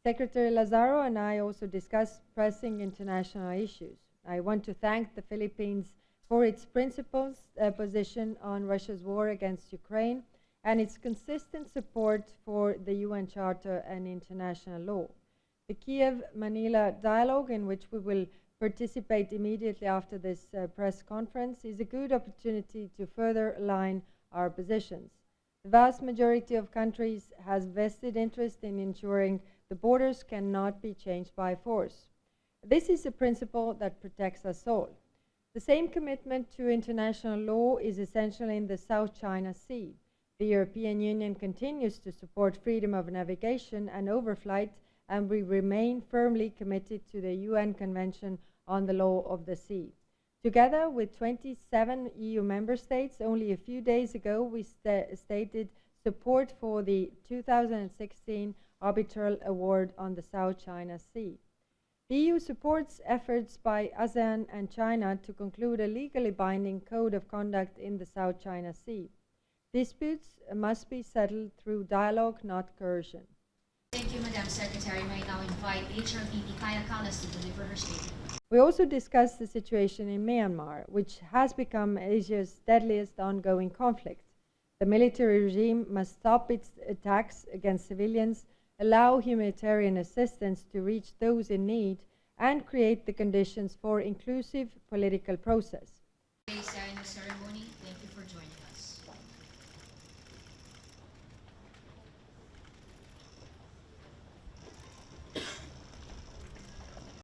Secretary Lazaro and I also discussed pressing international issues. I want to thank the Philippines for its principled position on Russia's war against Ukraine and its consistent support for the UN Charter and international law. The Kiev-Manila dialogue, in which we will participate immediately after this press conference, is a good opportunity to further align our positions. The vast majority of countries has vested interest in ensuring the borders cannot be changed by force. This is a principle that protects us all. The same commitment to international law is essential in the South China Sea. The European Union continues to support freedom of navigation and overflight, and we remain firmly committed to the UN Convention on the Law of the Sea. Together with 27 EU member states, only a few days ago we stated support for the 2016 Arbitral Award on the South China Sea. The EU supports efforts by ASEAN and China to conclude a legally binding code of conduct in the South China Sea. Disputes must be settled through dialogue, not coercion. Thank you, Madam Secretary. I now invite HRVP Kaya Callas to deliver her statement. We also discussed the situation in Myanmar, which has become Asia's deadliest ongoing conflict. The military regime must stop its attacks against civilians, allow humanitarian assistance to reach those in need, and create the conditions for inclusive political process. Today's ceremony, thank you for joining us.